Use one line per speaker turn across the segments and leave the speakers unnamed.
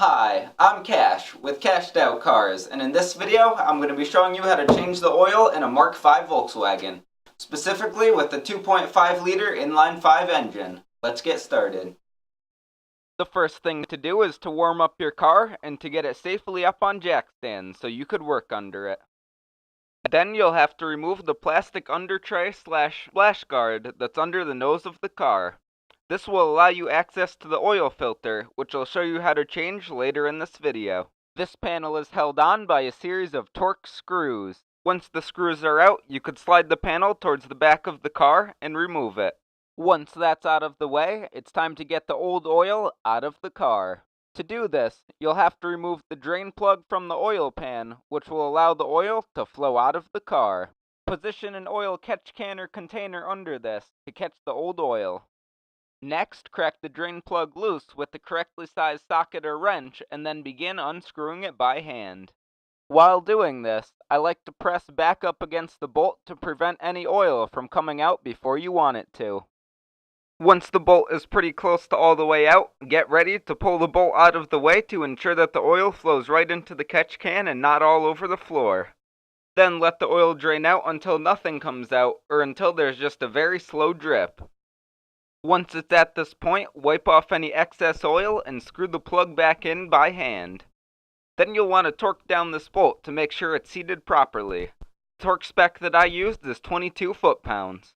Hi, I'm Cash with CashedOutCars, and in this video I'm going to be showing you how to change the oil in a Mark V Volkswagen, specifically with the 2.5 liter inline 5 engine. Let's get started. The first thing to do is to warm up your car and to get it safely up on jack stands so you could work under it. Then you'll have to remove the plastic under tray / splash guard that's under the nose of the car. This will allow you access to the oil filter, which I'll show you how to change later in this video. This panel is held on by a series of Torx screws. Once the screws are out, you could slide the panel towards the back of the car and remove it. Once that's out of the way, it's time to get the old oil out of the car. To do this, you'll have to remove the drain plug from the oil pan, which will allow the oil to flow out of the car. Position an oil catch can or container under this to catch the old oil. Next, crack the drain plug loose with the correctly sized socket or wrench and then begin unscrewing it by hand. While doing this, I like to press back up against the bolt to prevent any oil from coming out before you want it to. Once the bolt is pretty close to all the way out, get ready to pull the bolt out of the way to ensure that the oil flows right into the catch can and not all over the floor. Then let the oil drain out until nothing comes out, or until there's just a very slow drip. Once it's at this point, wipe off any excess oil and screw the plug back in by hand. Then you'll want to torque down this bolt to make sure it's seated properly. The torque spec that I used is 22 foot-pounds.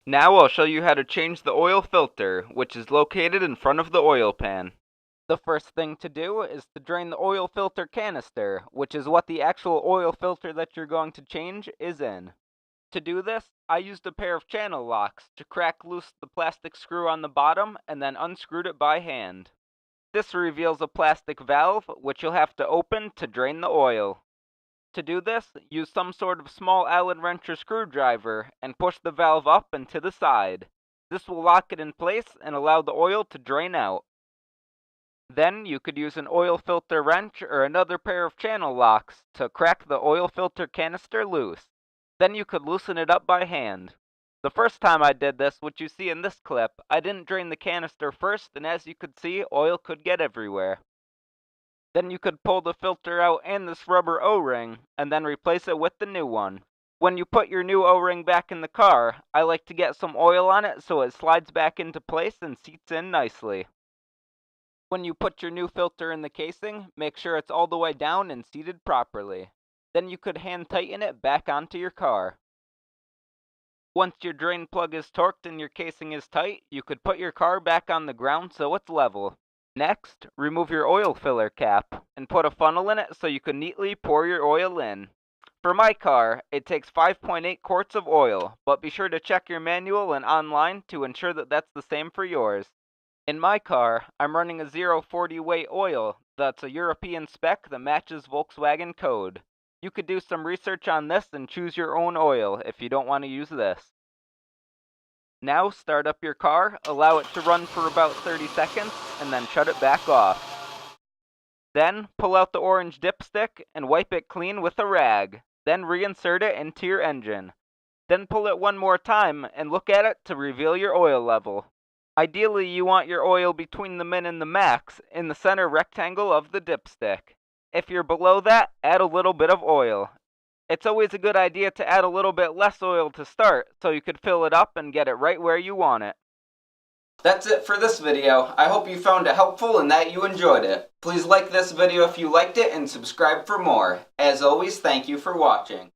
Now I'll show you how to change the oil filter, which is located in front of the oil pan. The first thing to do is to drain the oil filter canister, which is what the actual oil filter that you're going to change is in. To do this, I used a pair of channel locks to crack loose the plastic screw on the bottom and then unscrewed it by hand. This reveals a plastic valve, which you'll have to open to drain the oil. To do this, use some sort of small Allen wrench or screwdriver and push the valve up and to the side. This will lock it in place and allow the oil to drain out. Then you could use an oil filter wrench or another pair of channel locks to crack the oil filter canister loose. Then you could loosen it up by hand. The first time I did this, which you see in this clip, I didn't drain the canister first, and as you could see, oil could get everywhere. Then you could pull the filter out and this rubber O-ring, and then replace it with the new one. When you put your new O-ring back in the car, I like to get some oil on it so it slides back into place and seats in nicely. When you put your new filter in the casing, make sure it's all the way down and seated properly. Then you could hand tighten it back onto your car. Once your drain plug is torqued and your casing is tight, you could put your car back on the ground so it's level. Next, remove your oil filler cap and put a funnel in it so you can neatly pour your oil in. For my car, it takes 5.8 quarts of oil, but be sure to check your manual and online to ensure that that's the same for yours. In my car, I'm running a 040 weight oil that's a European spec that matches Volkswagen code. You could do some research on this and choose your own oil if you don't want to use this. Now start up your car, allow it to run for about 30 seconds, and then shut it back off. Then pull out the orange dipstick and wipe it clean with a rag. Then reinsert it into your engine. Then pull it one more time and look at it to reveal your oil level. Ideally, you want your oil between the min and the max in the center rectangle of the dipstick. If you're below that, add a little bit of oil. It's always a good idea to add a little bit less oil to start, so you could fill it up and get it right where you want it. That's it for this video. I hope you found it helpful and that you enjoyed it. Please like this video if you liked it and subscribe for more. As always, thank you for watching.